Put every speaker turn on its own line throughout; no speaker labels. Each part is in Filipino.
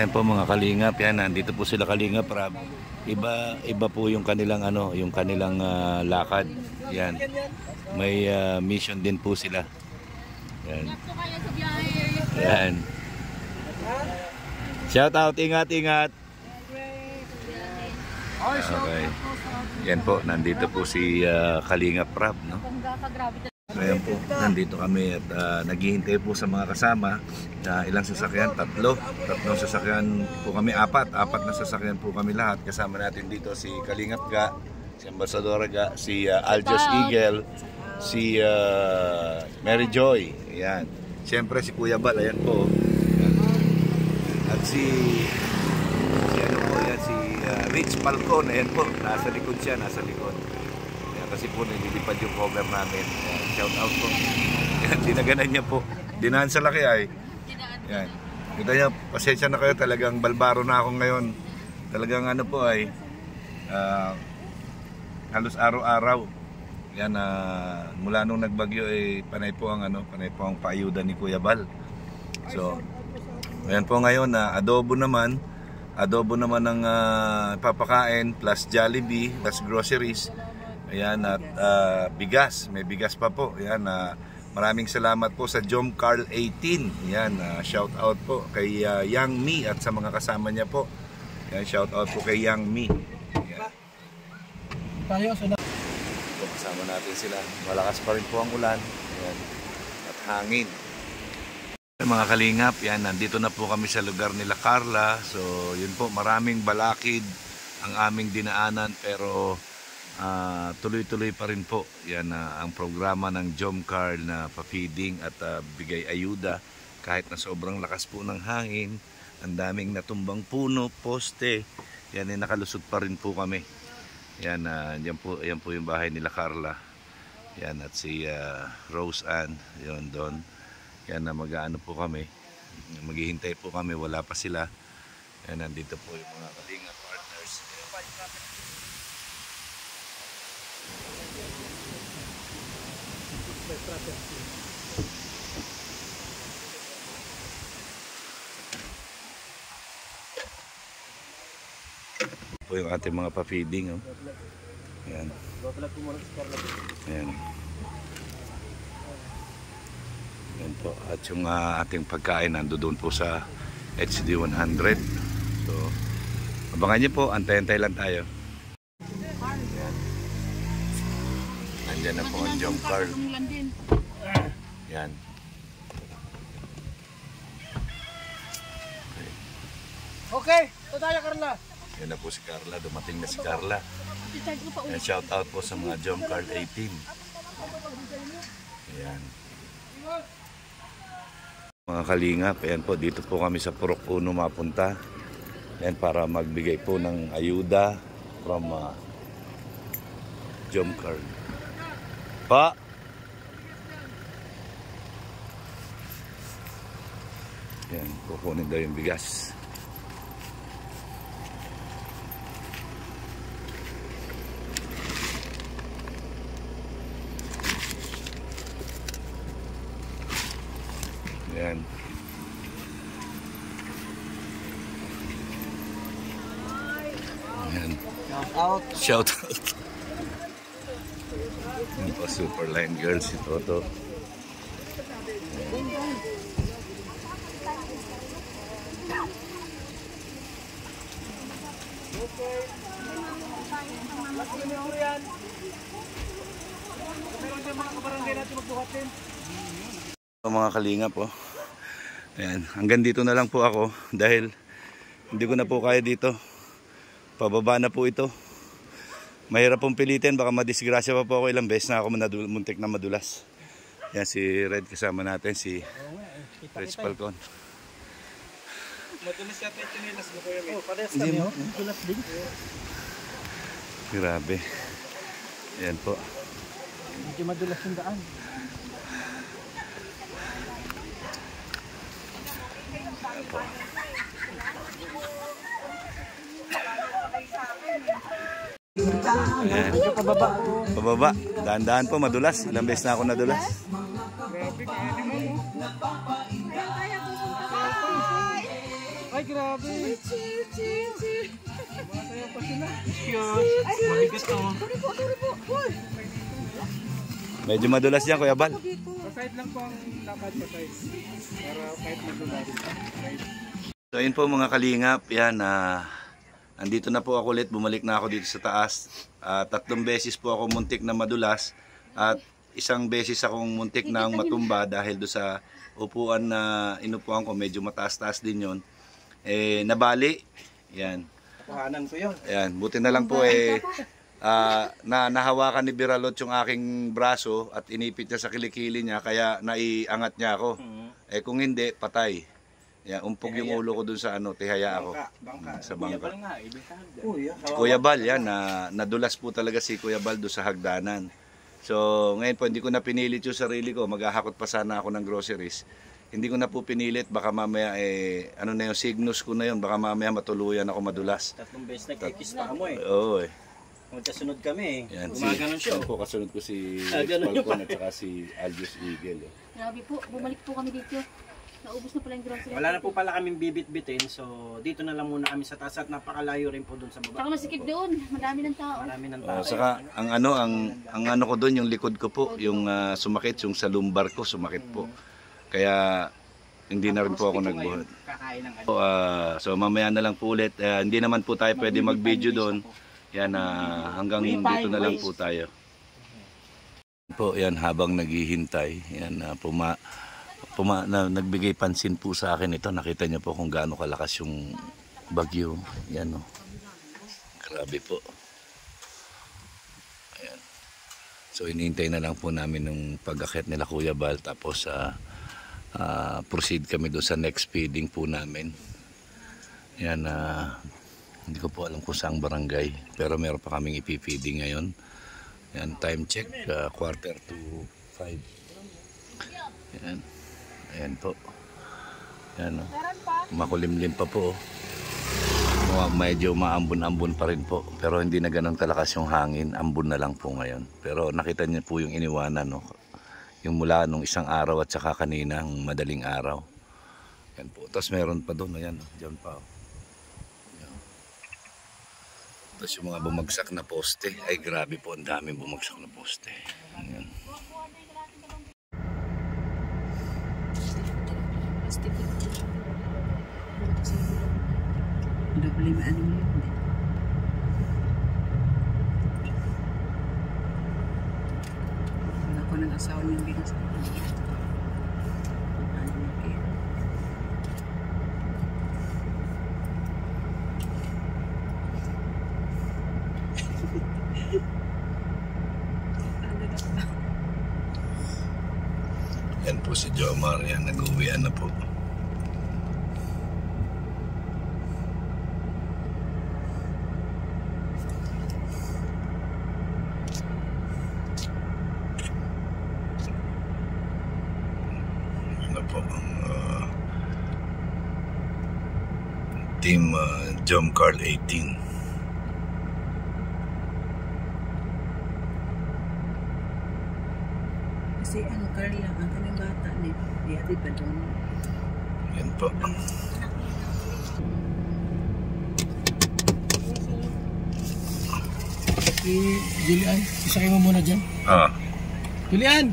Ayan po mga kalingap, yan, nandito po sila Kalingap Rab. Iba po yung kanilang yung kanilang lakad. Yan. May mission din po sila. Yan. Yan. Shout out, ingat. Okay. Yan po, nandito po si Kalingap Rab, no? So ayan po, nandito kami at naghihintay po sa mga kasama. Ilang sasakyan? Tatlong sasakyan po kami, apat na sasakyan po kami lahat. Kasama natin dito si Kalingap Ga, si Ambassador Ga, si Aljos Eagle, si Mary Joy, ayan. Siyempre si Kuya Bal, ayan po. At si Rich Falcon, ayan po, nasa likod siya, nasa likod. Kasi po nililipad yung cover namin. Shout out po. Yan, dinaganan niya po. Dinaan sa laki ay. Yan. Kita niya, pasensya na kayo, talagang balbaro na ako ngayon. Talagang po ay halos araw-araw. Yan, mula nung nagbagyo ay panay po ang paayuda ni Kuya Bal. So, ayan po ngayon, adobo naman ng papakain plus Jollibee plus groceries. Ayan, at bigas, may bigas pa po. Ayan, maraming salamat po sa Jom Carl 18. Ayan, shout out po kay Yang Mi at sa mga kasama niya po. Ayan, shout out po kay Yang Mi. Ayan. Kasama natin sila. Malakas pa rin po ang ulan. Ayan, at hangin. Mga kalingap, yan, nandito na po kami sa lugar nila Carla. So, yun po, maraming balakid ang aming dinaanan, pero tuloy-tuloy pa rin po. Yan ang programa ng Jom Carl na pa-feeding at bigay ayuda kahit na sobrang lakas po ng hangin. Ang daming natumbang puno, poste. Yan ay nakalusot pa rin po kami. Yan, yan po yung bahay nila Carla. Yan, at si Rose Ann, yun doon. Yan na mag-aano po kami. Maghihintay po kami, wala pa sila. Yan, nandito po yung mga Kalingap partners. Po yung ating mga pa-feeding, oh. Ayan. Ayan. Ayan po. At yung ating pagkain nandoon po sa HD 100. So, abangan nyo po, antay-antay lang tayo. Andyan na po ang Jom Carl. Yan.
Okay, ito tayo Carla.
Yan na po si Carla, dumating na si Carla. And shout out po sa mga Jom Carl 18. Ayan. Mga kalingap, ayan po, dito po kami sa Purok Uno mapunta. Ayan, para magbigay po ng ayuda from Jom Carl. Pa! Ayan, kukunin daw yung bigas. Ayan. Ayan. Shout out. Yan po, Superline Girl si Toto. Mga kalingap po. Ayan, hanggang dito na lang po ako dahil hindi ko na po kaya dito. Pababa na po ito. Mahirap pong pilitin, baka madisgrasya pa po ako, ilang beses na ako muntik na madulas. Yan si Red kasama natin, si Rich Falcon.
Madulas yata yung chinilas mo kuya. Oh, parehas kami. Madulas din.
Grabe. Ayan po.
Hindi madulas yung daan.
Ayan po. Ayan. Pababa. Dahan-dahan po, madulas. Ilang beses na ako nadulas.
Grabe, kaya di mo. Ay, grabe. Masaya pa sila. Cute. Mabigat to.
Sorry po. Uy.
Medyo madulas yan, Kuya Bal.
Paside lang po ang lakad paside. Para kahit madulas.
So yun po mga kalingap, yan, andito na po ako ulit, bumalik na ako dito sa taas. 3 beses po ako muntik na madulas at 1 beses akong muntik na matumba dahil do sa upuan na inupuan ko, medyo mataas-taas din yon. Nabali, yan.
Kuhanan ko yun.
Yan, buti na lang po nahawakan ni Biralot yung aking braso at inipit niya sa kilikili niya kaya naiangat niya ako. Kung hindi, patay. Umpog yung ulo ko dun sa tihaya ako. Sa bangka. Kuya Bal, yan, nadulas po talaga si Kuya Bal doon sa hagdanan. So, ngayon po, hindi ko na pinilit yung sarili ko. Maghahakot pa sana ako ng groceries. Hindi ko na po pinilit. Baka mamaya, yung signus ko na yun. Baka mamaya matuluyan ako madulas.
3 beses nagkikis pa mo eh.
Oo eh.
Magkasunod kami eh.
Yan,
Gumaganon siya.
po, kasunod ko si Falcon at saka si Algius Eagle.
Grabe po, bumalik po kami dito. Naubos na pala yung grocery.
Wala na po pala kaming bibit-bitin. So, dito na lang muna kami sa taas at napakalayo rin po doon sa baba.
Saka masikip doon, madami ng tao.
Marami ng tao.
Saka ang ano ko doon, yung likod ko po, yung sumakit, yung sa lumbar ko sumakit po. Kaya hindi na rin po ako nagbuhat.
Kakain ng
So mamaya na lang po ulit. Hindi naman po tayo pwede mag-video doon. Yan, hanggang dito na lang po tayo. Po, yan, habang naghihintay, yan, nagbigay pansin po sa akin ito. Nakita niyo po kung gaano kalakas yung bagyo. Yan, oh. Grabe po. Ayan. So inintay na lang po namin ng pag-akyat nila Kuya Bal. Tapos proceed kami doon sa next feeding po namin. Yan, hindi ko po alam kung saang barangay. Pero meron pa kaming ipifeeding ngayon. Yan, time check, 4:45. Yan. Ayan po. Yan, makulimlim pa po. Medyo maambon-ambon pa rin po. Pero hindi na ganun kalakas yung hangin. Ambon na lang po ngayon. Pero nakita niyo po yung iniwanan, no? Yung mula nung isang araw at saka kaninang madaling araw. Yan po. Tapos meron pa doon. Ayan, dyan pa. Yan. Tapos yung mga bumagsak na poste. Ay grabe po, ang daming bumagsak na poste. Ayan.
Doble ano yun. Wala ko ng asawa niyang bigas.
Yan po si Jomar. Yan, nag-uwian na po. Team Jom Carl 18.
Kasi ang Carla, ang kanang bata ni Ate pa doon.
Yan po.
Julian, isakay mo muna dyan. Julian!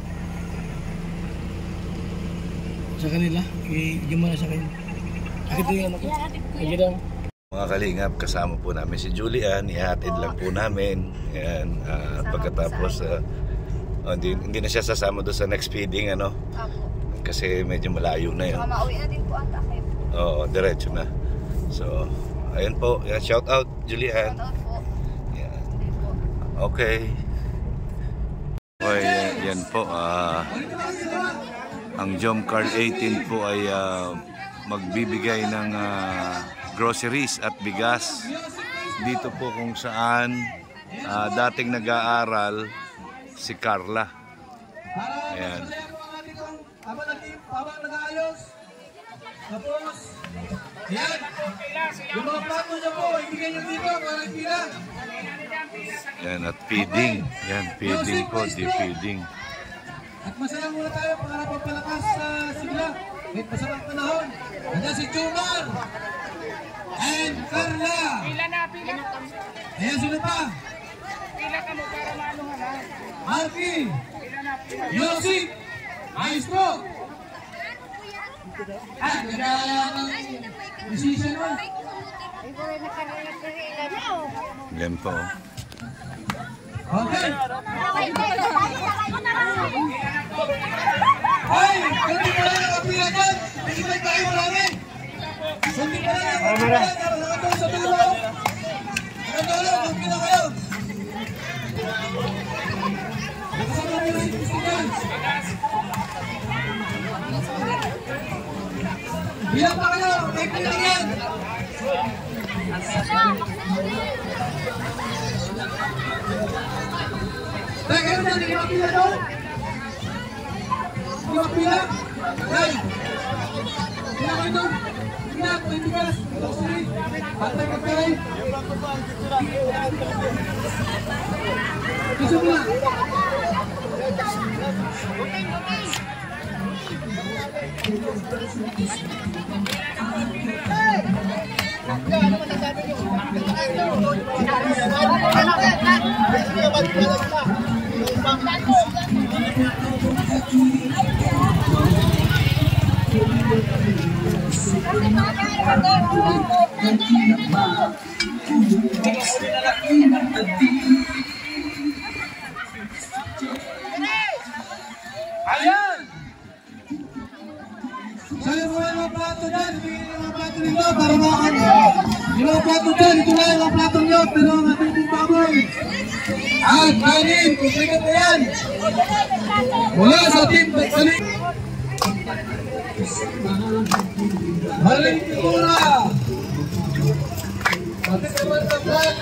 Sa kanila, i-igyan mo na sa kanila. Akit yung anak ko.
Mga kalingap, kasama po namin si Julian. Ihatid lang po namin. Yan, pagkatapos, hindi na siya sasama doon sa next feeding, ano? Kasi medyo malayo na yun.
Mauwi na din po ata kayo.
Oo, diretso na. So, ayun po. Yan, shout out, Julian.
Shout out po.
Yan. Okay. Okay, yan po. Ang Jom Carl 18 po ay magbibigay ng groceries at bigas dito po kung saan dating nag-aaral si Carla. Ayan.
Habang nag-aayos. Tapos, yan. Yung mga plato niya po, ibigay niyo dito para ipila.
Yan, at feeding. Yan, feeding po, di-feeding.
At masaya muna tayo para pagpalakas sa sigla. May masarang panahon. Nandiyan si Jomar. and Carla.
Pila na, pila.
Ayan, sino pa?
Pila ka mo para maanuhan ha.
Marky,
Pila na, pila.
Yosip, Maestro. Nagkakala ng decision mo.
Yan po.
Okay. Ay, hindi pa lang nakapila dyan. Hindi pa tayo marami. Hindi pa lang nakapila dyan. Nakatulong sa dulo. Nakatulong, magpila kayo. Nakasama mo yung students. Bilang pa kayo, may pila yan. Teka na, hindi ka pila doon. Hindi ka pila. Hey! Pila kayo doon. Pila, 20 ka. Luxury. Patay ka pila. Gusto mo na. Ayan! Sa'yo mo yung mga plato dyan, ibigay yung mga plato nito para makakano. Yung mga plato dyan, ito na yung mga plato nyo, pero ang ating baboy. At kanin, kumplikat na yan. Wala sa ating kanin. Maling Pitura. Pati naman sa vlog.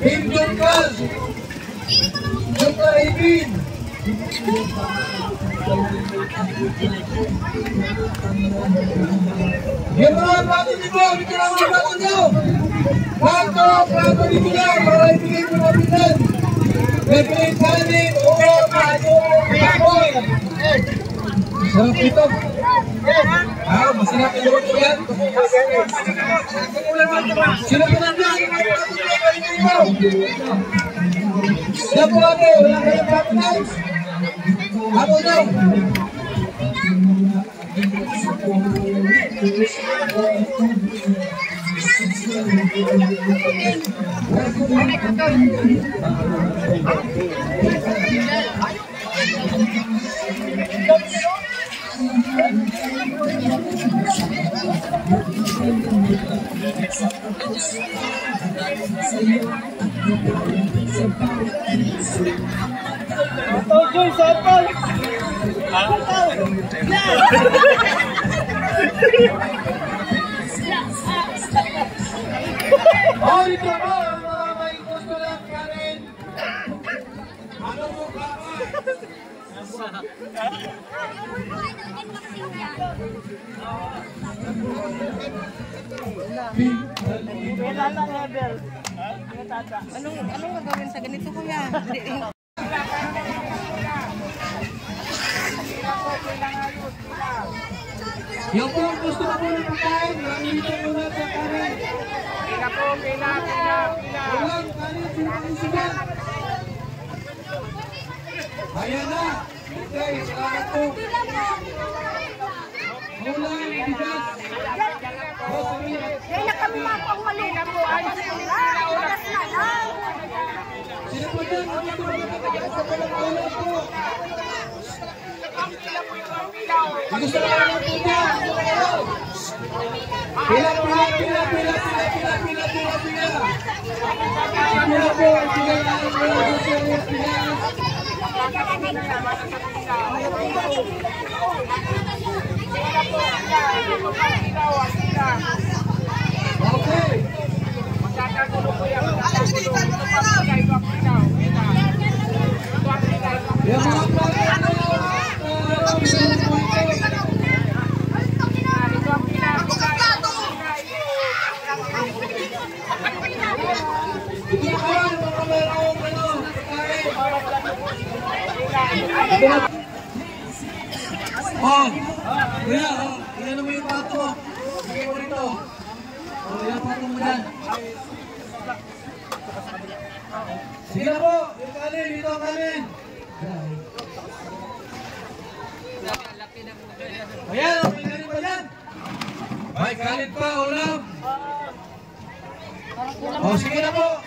Kim Jongkal. Jongkal Aibin. Yung mga plato nito, dito lang mga plato nyo. Plato dito lang, para ibigay ko na bitan. Bibigay kanin, ulo, kayo, kapoy. Sarap ito. Masarap ito ito yan. Sino pa nandiyan? Yan po ate, wala kayong plato na. Ako daw. Oh, ito mo, mga may gusto lang kanin. Ano mo ba?
Anong gagawin sa ganito, kuya?
Yung po gusto na po ng pagkain, nandito muna sa kanin.
Pila po, pila.
Walang kanin, sinisigan. Ayan na. Okay, salamat po. Ulan, bigas.
Kaya na kami mapang malina po. Oras na lang.
Sino po dyan? Nandito muna sa kanin sa palang po. Gusto na lang po dyan. Pila. Pila po, okay. Yung mga plato Oh, kuya, ilan naman yung plato mo? Lagay mo rito. O, ilang patong mo dyan. Sige na po. Yung kanin, dito ang kanin. Ayan, may kanin pa dyan. May kanin pa, ulam. O, sige na po.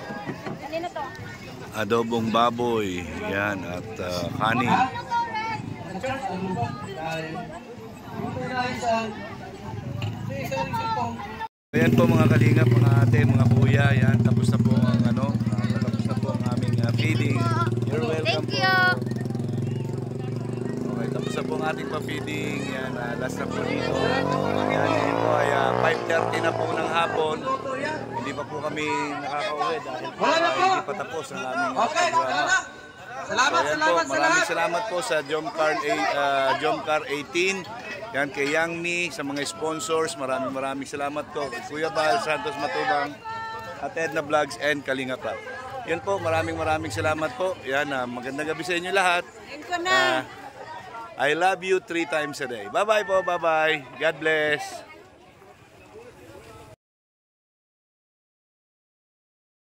Adobong baboy, yan, at kanin. Ayan po mga kalingap, mga ate, mga kuya, yan, tapos na po ang tapos na po ang aming feeding. You're welcome.
Thank you.
Okay, tapos na po ang ating pa-feeding, yan, last na po dito. Yan, yun po ay 5:30 na po ng hapon. Hindi pa po kami nakaka-uwi dahil po, hindi pa tapos ang aming programa.
Salamat,
So, yan
salamat
po,
sa
maraming
lahat.
salamat po sa Jomcar 18. Yan kay Yang Mi, sa mga sponsors, maraming salamat po. Kuya Bal, Santos Matubang, at Edna Vlogs and Kalinga Prab. Yan po, maraming salamat po. Yan, magandang gabi sa inyo lahat. I love you 3 times a day. Bye-bye po, bye-bye. God bless.